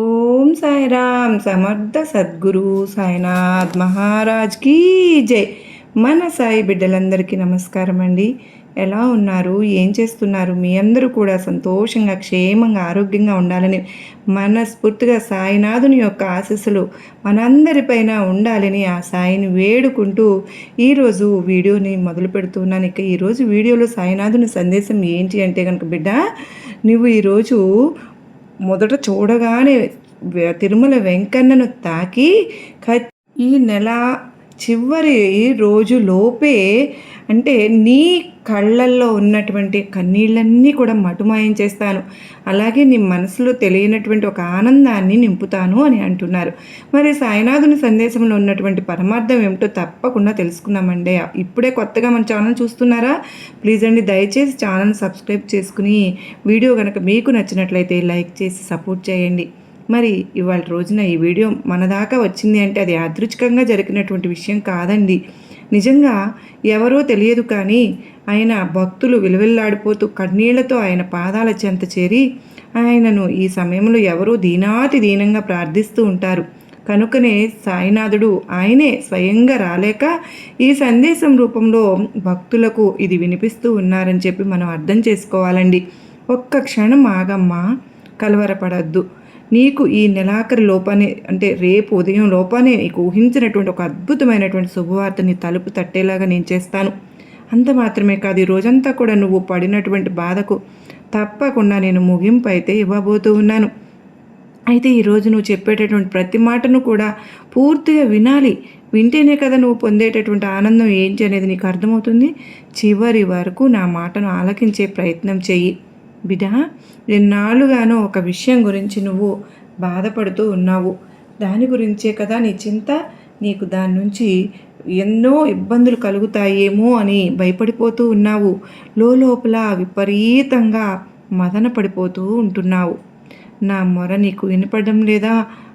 ఓం సాయిరామ్ సమర్థ సద్గురు సాయినాథ్ మహారాజ్ కీ జై. మన సాయి బిడ్డలందరికీ నమస్కారం అండి. ఎలా ఉన్నారు? ఏం చేస్తున్నారు? మీ అందరూ కూడా సంతోషంగా, క్షేమంగా, ఆరోగ్యంగా ఉండాలని మనస్ఫూర్తిగా సాయినాథుని యొక్క ఆశీస్సులు మనందరిపైన ఉండాలని ఆ సాయిని వేడుకుంటూ ఈరోజు వీడియోని మొదలు పెడుతున్నాను. ఇక ఈరోజు వీడియోలో సాయినాథుని సందేశం ఏంటి అంటే కనుక, బిడ్డ, నువ్వు ఈరోజు మొదట చూడగానే తిరుమల వెంకన్నను తాకి ఈ నెల చివరి రోజు లోపే అంటే నీ కళ్ళల్లో ఉన్నటువంటి కన్నీళ్ళన్నీ కూడా మటుమాయం చేస్తాను, అలాగే నీ మనసులో తెలియనటువంటి ఒక ఆనందాన్ని నింపుతాను అని అంటున్నారు. మరి సాయినాథుని సందేశంలో ఉన్నటువంటి పరమార్థం ఏమిటో తప్పకుండా తెలుసుకున్నామండి. ఇప్పుడే కొత్తగా మన ఛానల్ చూస్తున్నారా? ప్లీజ్ అండి, దయచేసి ఛానల్ సబ్స్క్రైబ్ చేసుకుని వీడియో కనుక మీకు నచ్చినట్లయితే లైక్ చేసి సపోర్ట్ చేయండి. మరి ఇవాళ రోజున ఈ వీడియో మన దాకా వచ్చింది అంటే అది యాదృచ్ఛికంగా జరిగినటువంటి విషయం కాదండి. నిజంగా ఎవరో తెలియదు, కానీ ఆయన భక్తులు విలువెల్లాడిపోతూ కన్నీళ్లతో ఆయన పాదాల చెంత చేరి ఆయనను ఈ సమయంలో ఎవరో దీనాతి దీనంగా ప్రార్థిస్తూ ఉంటారు. కనుకనే సాయినాథుడు ఆయనే స్వయంగా రాలేక ఈ సందేశం రూపంలో భక్తులకు ఇది వినిపిస్తూ ఉన్నారని చెప్పి మనం అర్థం చేసుకోవాలండి. ఒక్క క్షణం ఆగమ్మా, కలవరపడద్దు. నీకు ఈ నెలాఖరి లోపానే అంటే రేపు ఉదయం లోపానే నీకు ఊహించినటువంటి ఒక అద్భుతమైనటువంటి శుభవార్తని తలుపు తట్టేలాగా నేను చేస్తాను. అంత మాత్రమే కాదు, ఈ రోజంతా కూడా నువ్వు పడినటువంటి బాధకు తప్పకుండా నేను ముగింపు అయితే ఇవ్వబోతూ ఉన్నాను. అయితే ఈరోజు నువ్వు చెప్పేటటువంటి ప్రతి మాటను కూడా పూర్తిగా వినాలి. వింటేనే కదా నువ్వు పొందేటటువంటి ఆనందం ఏంటి అనేది నీకు అర్థమవుతుంది. చివరి వరకు నా మాటను ఆలకించే ప్రయత్నం చెయ్యి. బిడ్డ, ఎన్నాళ్ళుగానో ఒక విషయం గురించి నువ్వు బాధపడుతూ ఉన్నావు. దాని గురించే కదా నీ చింత. నీకు దాని నుంచి ఎన్నో ఇబ్బందులు కలుగుతాయేమో అని భయపడిపోతూ ఉన్నావు. లోపల విపరీతంగా మదన పడిపోతూ ఉంటున్నావు. నా మొర నీకు వినపడడం లేదా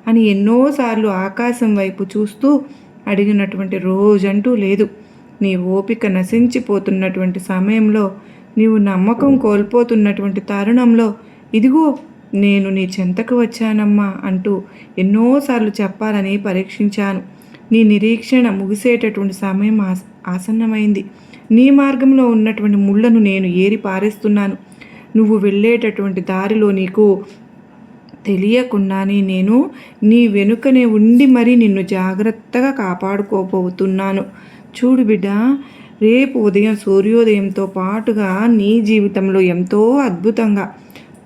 అని ఎన్నోసార్లు ఆకాశం వైపు చూస్తూ అడిగినటువంటి రోజంటూ లేదు. నీ ఓపిక నశించిపోతున్నటువంటి సమయంలో, నీవు నమ్మకం కోల్పోతున్నటువంటి తరుణంలో, ఇదిగో నేను నీ చెంతకు వచ్చానమ్మా అంటూ ఎన్నోసార్లు చెప్పాలని పరీక్షించాను. నీ నిరీక్షణ ముగిసేటటువంటి సమయం ఆసన్నమైంది. నీ మార్గంలో ఉన్నటువంటి ముళ్ళను నేను ఏరి పారేస్తున్నాను. నువ్వు వెళ్ళేటటువంటి దారిలో నీకు తెలియకుండానే నేను నీ వెనుకనే ఉండి మరీ నిన్ను జాగ్రత్తగా కాపాడుకోబోతున్నాను. చూడు బిడ్డ, రేపు ఉదయం సూర్యోదయంతో పాటుగా నీ జీవితంలో ఎంతో అద్భుతంగా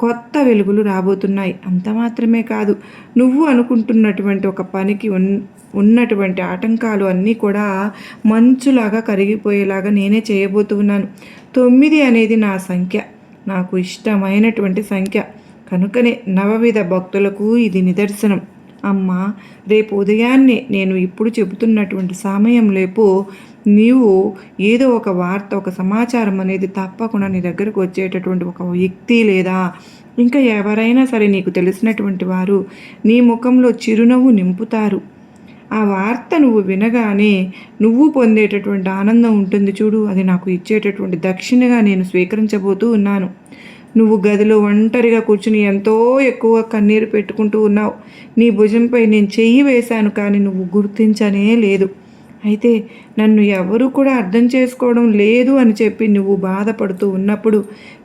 కొత్త వెలుగులు రాబోతున్నాయి. అంత మాత్రమే కాదు, నువ్వు అనుకుంటున్నటువంటి ఒక పనికి ఉన్నటువంటి ఆటంకాలు అన్నీ కూడా మంచులాగా కరిగిపోయేలాగా నేనే చేయబోతున్నాను. 9 అనేది నా సంఖ్య, నాకు ఇష్టమైనటువంటి సంఖ్య. కనుకనే నవవిధ భక్తులకు ఇది నిదర్శనం. అమ్మ, రేపు ఉదయాన్నే నేను ఇప్పుడు చెబుతున్నటువంటి సమయం లేపు నీవు ఏదో ఒక వార్త, ఒక సమాచారం అనేది తప్పకుండా నీ దగ్గరకు వచ్చేటటువంటి ఒక వ్యక్తి లేదా ఇంకా ఎవరైనా సరే నీకు తెలిసినటువంటి వారు నీ ముఖంలో చిరునవ్వు నింపుతారు. ఆ వార్త నువ్వు వినగానే నువ్వు పొందేటటువంటి ఆనందం ఉంటుంది చూడు, అది నాకు ఇచ్చేటటువంటి దక్షిణగా నేను స్వీకరించబోతూ ఉన్నాను. నువ్వు గదిలో ఒంటరిగా కూర్చుని ఎంతో ఎక్కువ కన్నీరు పెట్టుకుంటూ ఉన్నావు. నీ భుజంపై నేను చెయ్యి వేశాను, కానీ నువ్వు గుర్తించనే లేదు. అయితే నన్ను ఎవరు కూడా అర్థం చేసుకోవడం లేదు అని చెప్పి నువ్వు బాధపడుతూ ఉన్నప్పుడు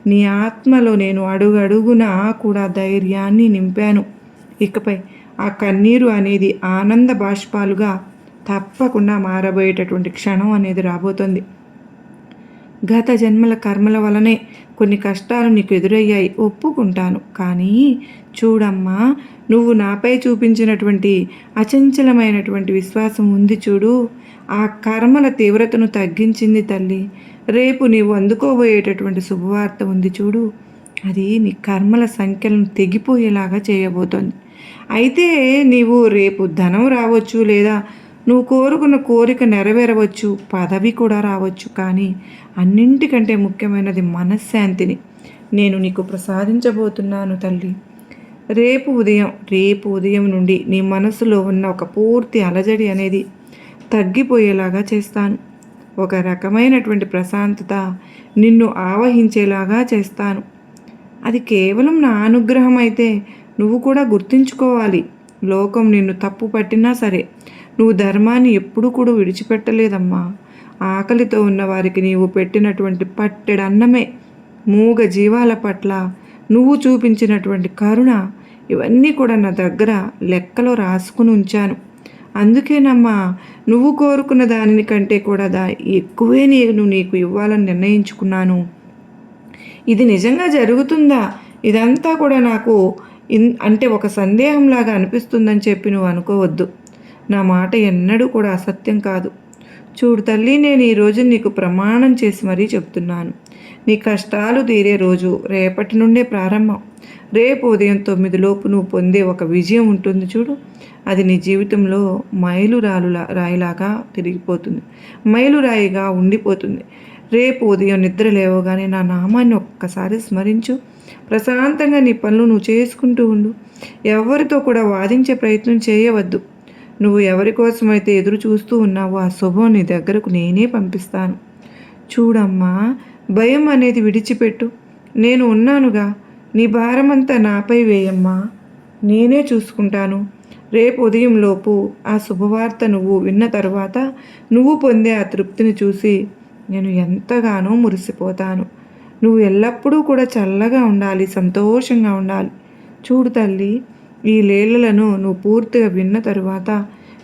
నీ ఆత్మలో నేను అడుగడుగునా కూడా ధైర్యాన్ని నింపాను. ఇకపై ఆ కన్నీరు అనేది ఆనంద బాష్పాలుగా తప్పకుండా మారబోయేటటువంటి క్షణం అనేది రాబోతుంది. గత జన్మల కర్మల వలనే కొన్ని కష్టాలు నీకు ఎదురయ్యాయి, ఒప్పుకుంటాను. కానీ చూడమ్మా, నువ్వు నాపై చూపించినటువంటి అచంచలమైనటువంటి విశ్వాసం ఉంది చూడు, ఆ కర్మల తీవ్రతను తగ్గించింది తల్లి. రేపు నీవు అందుకోబోయేటటువంటి శుభవార్త ఉంది చూడు, అది నీ కర్మల సంఖ్యలను తెగిపోయేలాగా చేయబోతోంది. అయితే నీవు రేపు ధనం రావచ్చు, లేదా నువ్వు కోరుకున్న కోరిక నెరవేరవచ్చు, పదవి కూడా రావచ్చు. కానీ అన్నింటికంటే ముఖ్యమైనది మనశ్శాంతిని నేను నీకు ప్రసాదించబోతున్నాను తల్లి. రేపు ఉదయం నుండి నీ మనసులో ఉన్న ఒక పూర్తి అలజడి అనేది తగ్గిపోయేలాగా చేస్తాను. ఒక రకమైనటువంటి ప్రశాంతత నిన్ను ఆవహించేలాగా చేస్తాను. అది కేవలం నా అనుగ్రహం అయితే నువ్వు కూడా గుర్తుంచుకోవాలి. లోకం నిన్ను తప్పు పట్టినా సరే నువ్వు ధర్మాన్ని ఎప్పుడూ కూడా విడిచిపెట్టలేదమ్మా. ఆకలితో ఉన్నవారికి నీవు పెట్టినటువంటి పట్టెడు అన్నమే, మూగ జీవాల పట్ల నువ్వు చూపించినటువంటి కరుణ, ఇవన్నీ కూడా నా దగ్గర లెక్కలో రాసుకుని ఉంచాను. అందుకేనమ్మా నువ్వు కోరుకున్న దానిని కంటే కూడా ఎక్కువే నేను నీకు ఇవ్వాలని నిర్ణయించుకున్నాను. ఇది నిజంగా జరుగుతుందా? ఇదంతా కూడా నాకు అంటే ఒక సందేహంలాగా అనిపిస్తుందని చెప్పి నువ్వు అనుకోవద్దు. నా మాట ఎన్నడూ కూడా అసత్యం కాదు. చూడు తల్లి, నేను ఈరోజు నీకు ప్రమాణం చేసి మరీ చెప్తున్నాను. నీ కష్టాలు తీరే రోజు రేపటి నుండే ప్రారంభం. రేపు ఉదయం 9 లోపు నువ్వు పొందే ఒక విజయం ఉంటుంది చూడు, అది నీ జీవితంలో రాయిలాగా తిరిగిపోతుంది, మైలురాయిగా ఉండిపోతుంది. రేపు ఉదయం నిద్ర లేవగానే నా నామాన్ని ఒక్కసారి స్మరించు. ప్రశాంతంగా నీ పనులు నువ్వు చేసుకుంటూ ఉండు. ఎవరితో కూడా వాదించే ప్రయత్నం చేయవద్దు. నువ్వు ఎవరి కోసమైతే ఎదురు చూస్తూ ఉన్నావో ఆ శుభం నీ దగ్గరకు నేనే పంపిస్తాను. చూడమ్మా, భయం అనేది విడిచిపెట్టు. నేను ఉన్నానుగా. నీ భారమంతా నాపై వేయమ్మా, నేనే చూసుకుంటాను. రేపు ఉదయంలోపు ఆ శుభవార్త నువ్వు విన్న తర్వాత నువ్వు పొందే ఆ తృప్తిని చూసి నేను ఎంతగానో మురిసిపోతాను. నువ్వు ఎల్లప్పుడూ కూడా చల్లగా ఉండాలి, సంతోషంగా ఉండాలి. చూడు తల్లి, ఈ లీలలను నువ్వు పూర్తిగా విన్న తరువాత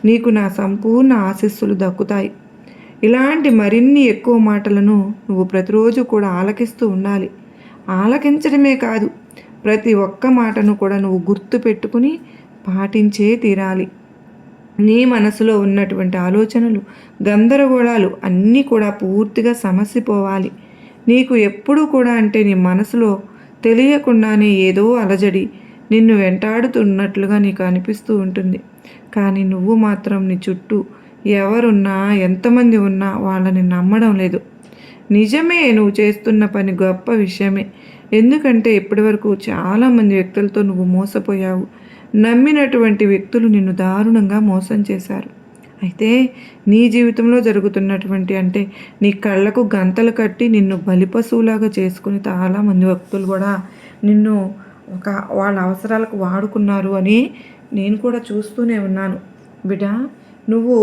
నీకు నా సంపూర్ణ ఆశీస్సులు దక్కుతాయి. ఇలాంటి మరిన్ని ఎక్కువ మాటలను నువ్వు ప్రతిరోజు కూడా ఆలకిస్తూ ఉండాలి. ఆలకించడమే కాదు, ప్రతి ఒక్క మాటను కూడా నువ్వు గుర్తు పెట్టుకుని పాటించే తీరాలి. నీ మనసులో ఉన్నటువంటి ఆలోచనలు, గందరగోళాలు అన్నీ కూడా పూర్తిగా సమసిపోవాలి. నీకు ఎప్పుడూ కూడా అంటే నీ మనసులో తెలియకుండానే ఏదో అలజడి నిన్ను వెంటాడుతున్నట్లుగా నీకు అనిపిస్తూ ఉంటుంది. కానీ నువ్వు మాత్రం నీ చుట్టూ ఎవరున్నా, ఎంతమంది ఉన్నా వాళ్ళని నమ్మడం లేదు. నిజమే, నువ్వు చేస్తున్న పని గొప్ప విషయమే. ఎందుకంటే ఇప్పటివరకు చాలామంది వ్యక్తులతో నువ్వు మోసపోయావు. నమ్మినటువంటి వ్యక్తులు నిన్ను దారుణంగా మోసం చేశారు. అయితే నీ జీవితంలో జరుగుతున్నటువంటి అంటే నీ కళ్ళకు గంతలు కట్టి నిన్ను బలిపశువులాగా చేసుకుని చాలామంది వ్యక్తులు కూడా నిన్ను వాళ్ళ అవసరాలకు వాడుకున్నారు అని నేను కూడా చూస్తూనే ఉన్నాను. బిడ్డ, నువ్వు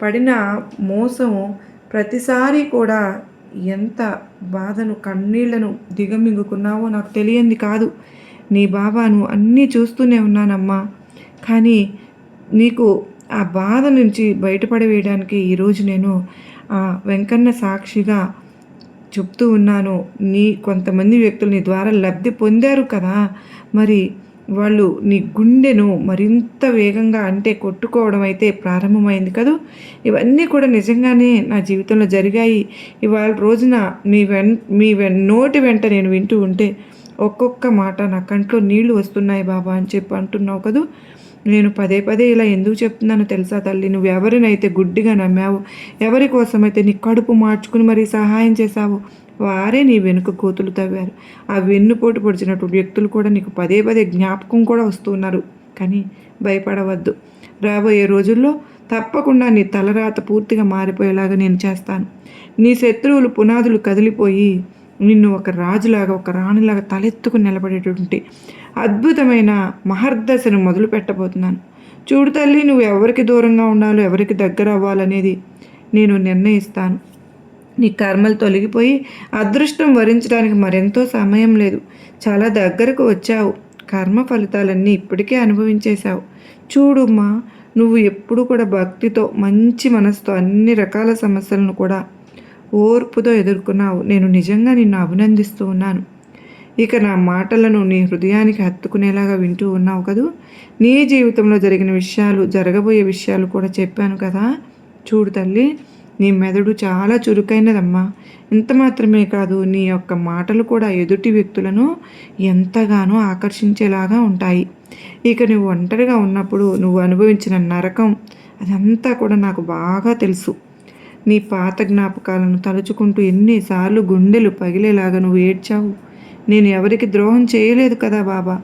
పడిన మోసం ప్రతిసారి కూడా ఎంత బాధను, కన్నీళ్లను దిగమింగుకున్నావో నాకు తెలియంది కాదు. నీ బాబాను అన్నీ చూస్తూనే ఉన్నానమ్మా. కానీ నీకు ఆ బాధ నుంచి బయటపడవేయడానికి ఈరోజు నేను ఆ వెంకన్న సాక్షిగా చెప్తూ ఉన్నాను. కొంతమంది వ్యక్తులు నీ ద్వారా లబ్ధి పొందారు కదా, మరి వాళ్ళు నీ గుండెను మరింత వేగంగా అంటే కొట్టుకోవడం అయితే ప్రారంభమైంది కదూ. ఇవన్నీ కూడా నిజంగానే నా జీవితంలో జరిగాయి. ఇవాళ రోజున మీ నోటి వెంట నేను వింటూ ఉంటే ఒక్కొక్క మాట నా కంట్లో నీళ్లు వస్తున్నాయి బాబా అని చెప్పి అంటున్నావు కదూ. నేను పదే పదే ఇలా ఎందుకు చెప్తున్నానో తెలుసా తల్లి? నువ్వు ఎవరినైతే గుడ్డిగా నమ్మావు, ఎవరి కోసమైతే నీ కడుపు మార్చుకుని మరీ సహాయం చేశావు, వారే నీ వెనుక గోతులు తవ్వారు. ఆ వెన్నుపోటు పొడిచినటువంటి వ్యక్తులు కూడా నీకు పదే పదే జ్ఞాపకం కూడా వస్తున్నారు. కానీ భయపడవద్దు. రాబోయే రోజుల్లో తప్పకుండా నీ తలరాత పూర్తిగా మారిపోయేలాగా నేను చేస్తాను. నీ శత్రువులు పునాదులు కదిలిపోయి నిన్ను ఒక రాజులాగా, ఒక రాణిలాగా తలెత్తుకుని నిలబడేటువంటి అద్భుతమైన మహర్దశను మొదలు పెట్టబోతున్నాను. చూడు తల్లి, నువ్వు ఎవరికి దూరంగా ఉండాలో, ఎవరికి దగ్గర అవ్వాలనేది నేను నిర్ణయిస్తాను. నీ కర్మలు తొలగిపోయి అదృష్టం వరించడానికి మరెంతో సమయం లేదు. చాలా దగ్గరకు వచ్చావు. కర్మ ఫలితాలన్నీ ఇప్పటికే అనుభవించేశావు. చూడుమ్మా, నువ్వు ఎప్పుడు కూడా భక్తితో, మంచి మనసుతో అన్ని రకాల సమస్యలను కూడా ఓర్పుతో ఎదుర్కొన్నావు. నేను నిజంగా నిన్ను అభినందిస్తూ ఉన్నాను. ఇక నా మాటలను నీ హృదయానికి హత్తుకునేలాగా వింటూ ఉన్నావు కదూ. నీ జీవితంలో జరిగిన విషయాలు, జరగబోయే విషయాలు కూడా చెప్పాను కదా. చూడు తల్లి, నీ మెదడు చాలా చురుకైనదమ్మా. ఇంత మాత్రమే కాదు, నీ యొక్క మాటలు కూడా ఎదుటి వ్యక్తులను ఎంతగానో ఆకర్షించేలాగా ఉంటాయి. ఇక నువ్వు ఒంటరిగా ఉన్నప్పుడు నువ్వు అనుభవించిన నరకం అదంతా కూడా నాకు బాగా తెలుసు. నీ పాత జ్ఞాపకాలను తలుచుకుంటూ ఎన్నిసార్లు గుండెలు పగిలేలాగా నువ్వు ఏడ్చావు. నేను ఎవరికి ద్రోహం చేయలేదు కదా బాబా,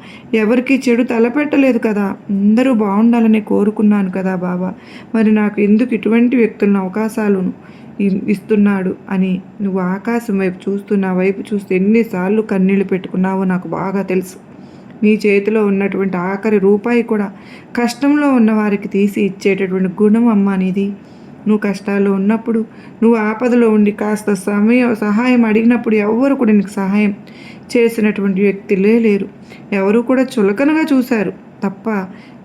ఎవరికి చెడు తలపెట్టలేదు కదా, అందరూ బాగుండాలని కోరుకున్నాను కదా బాబా, మరి నాకు ఎందుకు ఇటువంటి వ్యక్తులను అవకాశాలను ఇస్తున్నాడు అని నువ్వు ఆకాశం వైపు చూస్తూ, నా వైపు చూస్తూ ఎన్నిసార్లు కన్నీళ్లు పెట్టుకున్నావో నాకు బాగా తెలుసు. నీ చేతిలో ఉన్నటువంటి ఆఖరి రూపాయి కూడా కష్టంలో ఉన్న వారికి తీసి ఇచ్చేటటువంటి గుణం అమ్మ నీది. నువ్వు కష్టాల్లో ఉన్నప్పుడు, నువ్వు ఆపదలో ఉండి కాస్త సహాయం అడిగినప్పుడు ఎవ్వరు కూడా నీకు సహాయం చేసినటువంటి వ్యక్తులే లేరు. ఎవరు కూడా చులకనగా చూశారు తప్ప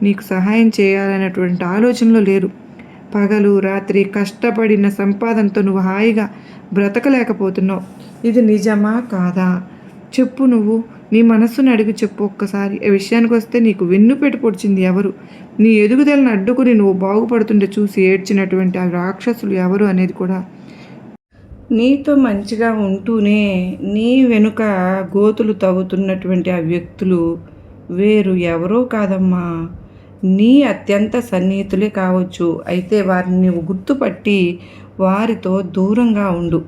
నీకు సహాయం చేయాలనేటువంటి ఆలోచనలో లేరు. పగలు రాత్రి కష్టపడిన సంపాదనతో నువ్వు హాయిగా బ్రతకలేకపోతున్నావు. ఇది నిజమా కాదా చెప్పు. నువ్వు నీ మనస్సును అడిగి చెప్పు ఒక్కసారి. ఈ విషయానికి వస్తే నీకు వెన్నుపెట్టు పొడిచింది ఎవరు? నీ ఎదుగుదలను అడ్డుకుని నువ్వు బాగుపడుతుంటే చూసి ఏడ్చినటువంటి ఆ రాక్షసులు ఎవరు అనేది కూడా, నీతో మంచిగా ఉంటూనే నీ వెనుక గోతులు తవ్వుతున్నటువంటి ఆ వ్యక్తులు వేరు ఎవరో కాదమ్మా, నీ అత్యంత సన్నిహితులే కావచ్చు. అయితే వారిని నువ్వు గుర్తుపట్టి వారితో దూరంగా ఉండు.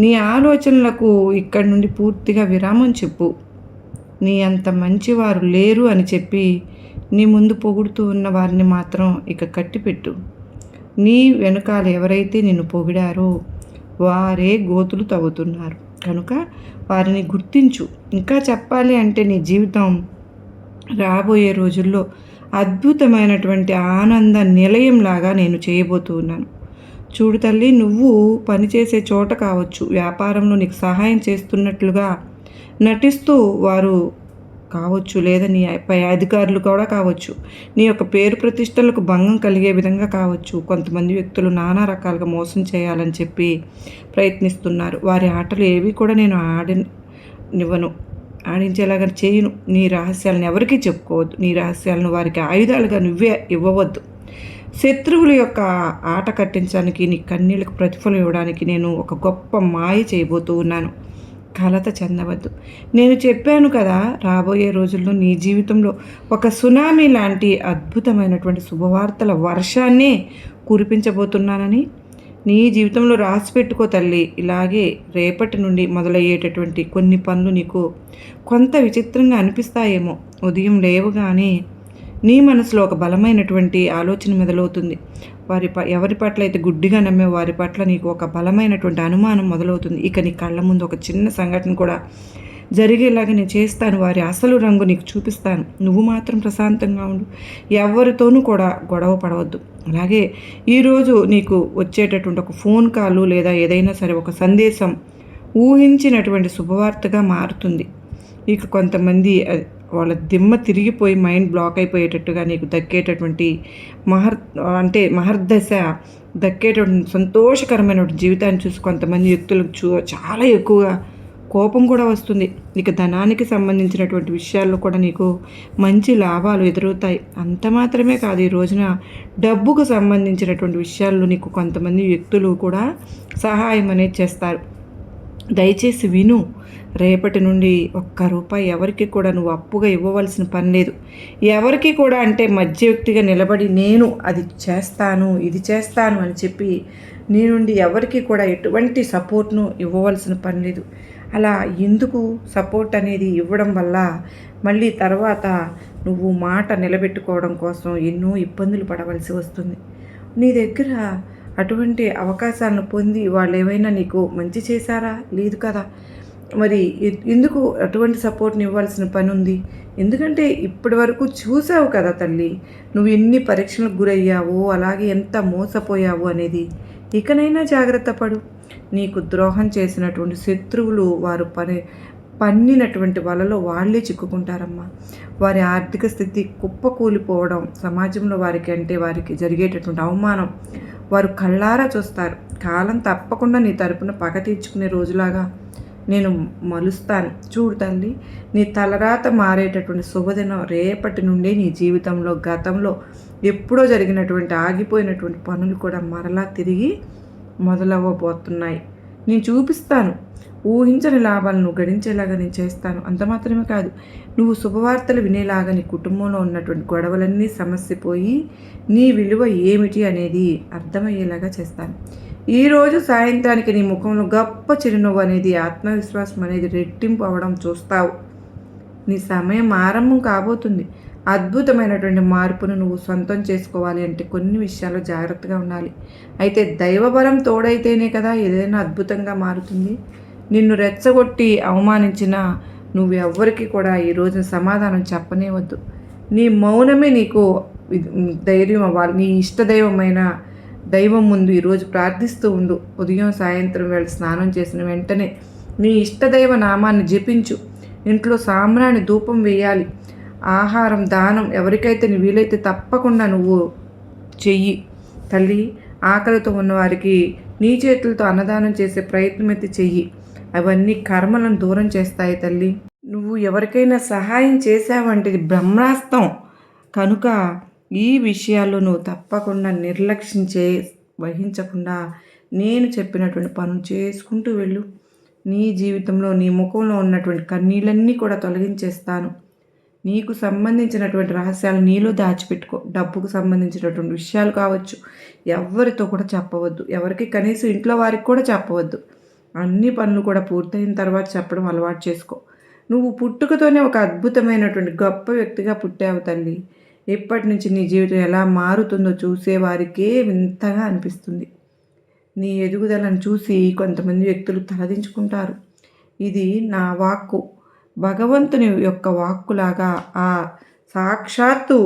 నీ ఆలోచనలకు ఇక్కడి నుండి పూర్తిగా విరామం చెప్పు. నీ అంత మంచివారు లేరు అని చెప్పి నీ ముందు పొగుడుతూ ఉన్న వారిని మాత్రం ఇక కట్టిపెట్టు. నీ వెనకాల ఎవరైతే నిన్ను పొగిడారో వారే గోతులు తవ్వుతున్నారు కనుక వారిని గుర్తించు. ఇంకా చెప్పాలి అంటే నీ జీవితం రాబోయే రోజుల్లో అద్భుతమైనటువంటి ఆనంద నిలయంలాగా నేను చేయబోతూ ఉన్నాను. చూడు తల్లి, నువ్వు పనిచేసే చోట కావచ్చు, వ్యాపారంలో నీకు సహాయం చేస్తున్నట్లుగా నటిస్తూ వారు కావచ్చు, లేదా నీ పై అధికారులు కూడా కావచ్చు, నీ యొక్క పేరు ప్రతిష్టలకు భంగం కలిగే విధంగా కావచ్చు. కొంతమంది వ్యక్తులు నానా రకాలుగా మోసం చేయాలని చెప్పి ప్రయత్నిస్తున్నారు. వారి ఆటలు ఏవి కూడా నేను ఆడనివ్వను, ఆడించేలాగా చేయను. నీ రహస్యాలను ఎవరికీ చెప్పుకోవద్దు. నీ రహస్యాలను వారికి ఆయుధాలుగా నువ్వే ఇవ్వవద్దు. శత్రువుల యొక్క ఆట కట్టించడానికి, నీ కన్నీళ్ళకు ప్రతిఫలం ఇవ్వడానికి నేను ఒక గొప్ప మాయ చేయబోతూ ఉన్నాను. కలత చెందవద్దు. నేను చెప్పాను కదా, రాబోయే రోజుల్లో నీ జీవితంలో ఒక సునామీ లాంటి అద్భుతమైనటువంటి శుభవార్తల వర్షాన్నే కురిపించబోతున్నానని. నీ జీవితంలో రాసి పెట్టుకో తల్లి. ఇలాగే రేపటి నుండి మొదలయ్యేటటువంటి కొన్ని పనులు నీకు కొంత విచిత్రంగా అనిపిస్తాయేమో. ఉదయం లేవగానే నీ మనసులో ఒక బలమైనటువంటి ఆలోచన మొదలవుతుంది. ఎవరి పట్ల అయితే గుడ్డిగా నమ్మే వారి పట్ల నీకు ఒక బలమైనటువంటి అనుమానం మొదలవుతుంది. ఇక నీ కళ్ళ ముందు ఒక చిన్న సంఘటన కూడా జరిగేలాగా నేను చేస్తాను. వారి అసలు రంగు నీకు చూపిస్తాను. నువ్వు మాత్రం ప్రశాంతంగా ఉండు. ఎవరితోనూ కూడా గొడవ పడవద్దు. అలాగే ఈరోజు నీకు వచ్చేటటువంటి ఒక ఫోన్ కాలు లేదా ఏదైనా సరే ఒక సందేశం ఊహించినటువంటి శుభవార్తగా మారుతుంది. ఇక కొంతమంది వాళ్ళ దిమ్మ తిరిగిపోయి మైండ్ బ్లాక్ అయిపోయేటట్టుగా నీకు దక్కేటటువంటి మహర్దశ దక్కేటటువంటి సంతోషకరమైనటువంటి జీవితాన్ని చూసి కొంతమంది వ్యక్తులకు చాలా ఎక్కువగా కోపం కూడా వస్తుంది. ఇక ధనానికి సంబంధించినటువంటి విషయాల్లో కూడా నీకు మంచి లాభాలు ఎదురవుతాయి. అంత మాత్రమే కాదు, ఈ రోజున డబ్బుకు సంబంధించినటువంటి విషయాల్లో నీకు కొంతమంది వ్యక్తులు కూడా సహాయం అనేది చేస్తారు. దయచేసి విను. రేపటి నుండి ఒక్క రూపాయి ఎవరికి కూడా నువ్వు అప్పుగా ఇవ్వవలసిన పని లేదు. ఎవరికి కూడా అంటే మధ్యవ్యక్తిగా నిలబడి నేను అది చేస్తాను ఇది చేస్తాను అని చెప్పి నీ నుండి ఎవరికి కూడా ఎటువంటి సపోర్ట్ను ఇవ్వవలసిన పని లేదు. అలా ఎందుకు సపోర్ట్ అనేది ఇవ్వడం వల్ల మళ్ళీ తర్వాత నువ్వు మాట నిలబెట్టుకోవడం కోసం ఎన్నో ఇబ్బందులు పడవలసి వస్తుంది. నీ దగ్గర అటువంటి అవకాశాలను పొంది వాళ్ళు ఏమైనా నీకు మంచి చేశారా? లేదు కదా. మరి ఎందుకు అటువంటి సపోర్ట్ని ఇవ్వాల్సిన పని ఉంది? ఎందుకంటే ఇప్పటి వరకు చూసావు కదా తల్లి, నువ్వు ఎన్ని పరీక్షలకు గురయ్యావో, అలాగే ఎంత మోసపోయావు అనేది. ఇకనైనా జాగ్రత్త పడు. నీకు ద్రోహం చేసినటువంటి శత్రువులు వారు పన్నినటువంటి వలలో వాళ్ళే చిక్కుకుంటారమ్మా. వారి ఆర్థిక స్థితి కుప్పకూలిపోవడం, సమాజంలో వారికి జరిగేటటువంటి అవమానం వారు కళ్ళారా చూస్తారు. కాలం తప్పకుండా నీ తరపున పగ తీర్చుకునే రోజులాగా నేను మలుస్తాను. చూడు తల్లి, నీ తలరాత మారేటటువంటి శుభదినం రేపటి నుండే నీ జీవితంలో గతంలో ఎప్పుడో జరిగినటువంటి ఆగిపోయినటువంటి పనులు కూడా మరలా తిరిగి మొదలవ్వబోతున్నాయి. నేను చూపిస్తాను. ఊహించని లాభాలను గడించేలాగా నేను చేస్తాను. అంత మాత్రమే కాదు, నువ్వు శుభవార్తలు వినేలాగా నీ కుటుంబంలో ఉన్నటువంటి గొడవలన్నీ సమస్యపోయి నీ విలువ ఏమిటి అనేది అర్థమయ్యేలాగా చేస్తాను. ఈరోజు సాయంత్రానికి నీ ముఖంలో గొప్ప చిరునవ్వు అనేది, ఆత్మవిశ్వాసం అనేది రెట్టింపు అవ్వడం చూస్తావు. నీ సమయం ఆరంభం కాబోతుంది. అద్భుతమైనటువంటి మార్పును నువ్వు సొంతం చేసుకోవాలి అంటే కొన్ని విషయాల్లో జాగ్రత్తగా ఉండాలి. అయితే దైవబలం తోడైతేనే కదా ఏదైనా అద్భుతంగా మారుతుంది. నిన్ను రెచ్చగొట్టి అవమానించిన నువ్వు ఎవ్వరికి కూడా ఈ రోజున సమాధానం చెప్పనే వద్దు. నీ మౌనమే నీకు ధైర్యం అవ్వాలి. నీ ఇష్టదైవమైన దైవం ముందు ఈరోజు ప్రార్థిస్తూ ఉండు. ఉదయం సాయంత్రం వేళ స్నానం చేసిన వెంటనే నీ ఇష్టదైవ నామాన్ని జపించు. ఇంట్లో సాంబ్రాణి ధూపం వేయాలి. ఆహారం దానం ఎవరికైతే వీలైతే తప్పకుండా నువ్వు చెయ్యి. తల్లి, ఆకలితో ఉన్నవారికి నీ చేతులతో అన్నదానం చేసే ప్రయత్నం అయితే చెయ్యి. అవన్నీ కర్మలను దూరం చేస్తాయి తల్లి. నువ్వు ఎవరికైనా సహాయం చేసావంటే ఇది బ్రహ్మాస్త్రం కనుక ఈ విషయాల్లో నువ్వు తప్పకుండా వహించకుండా నేను చెప్పినటువంటి పనులు చేసుకుంటూ వెళ్ళు. నీ జీవితంలో నీ ముఖంలో ఉన్నటువంటి కన్నీళ్ళన్నీ కూడా తొలగించేస్తాను. నీకు సంబంధించినటువంటి రహస్యాలు నీలో దాచిపెట్టుకో. డబ్బుకు సంబంధించినటువంటి విషయాలు కావచ్చు, ఎవరితో కూడా చెప్పవద్దు. ఎవరికి కనీసం ఇంట్లో వారికి కూడా చెప్పవద్దు. అన్ని పనులు కూడా పూర్తయిన తర్వాత చెప్పడం అలవాటు చేసుకో. నువ్వు పుట్టుకతోనే ఒక అద్భుతమైనటువంటి గొప్ప వ్యక్తిగా పుట్టావు తల్లి. ఇప్పటి నుంచి నీ జీవితం ఎలా మారుతుందో చూసేవారికే వింతగా అనిపిస్తుంది. నీ ఎదుగుదలను చూసి కొంతమంది వ్యక్తులు తలదించుకుంటారు. ఇది నా వాక్కు, భగవంతుని యొక్క వాక్కులాగా ఆ సాక్షాత్తు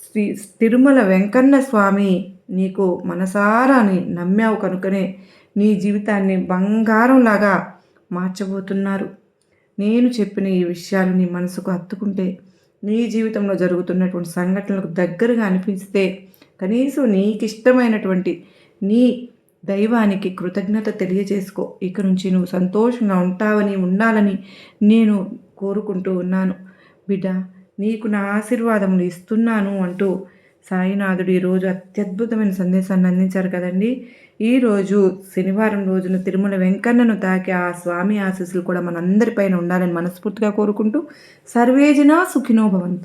శ్రీ తిరుమల వెంకన్న స్వామి నీకు మనసారాని నమ్మావు కనుకనే నీ జీవితాన్ని బంగారంలాగా మార్చబోతున్నారు. నేను చెప్పిన ఈ విషయాలు నీ మనసుకు హత్తుకుంటే, నీ జీవితంలో జరుగుతున్నటువంటి సంఘటనలకు దగ్గరగా అనిపిస్తే, కనీసం నీకు ఇష్టమైనటువంటి నీ దైవానికి కృతజ్ఞత తెలియజేసుకో. ఇక నుంచి నువ్వు సంతోషంగా ఉండాలని నేను కోరుకుంటూ ఉన్నాను. బిడ్డ, నీకు నా ఆశీర్వాదములు ఇస్తున్నాను అంటూ సాయినాథుడు ఈరోజు అత్యద్భుతమైన సందేశాన్ని అందించారు కదండి. ఈరోజు శనివారం రోజున తిరుమల వెంకన్నను తాకి ఆ స్వామి ఆశీస్సులు కూడా మనందరిపైన ఉండాలని మనస్ఫూర్తిగా కోరుకుంటూ సర్వేజన సుఖినో భవంతు.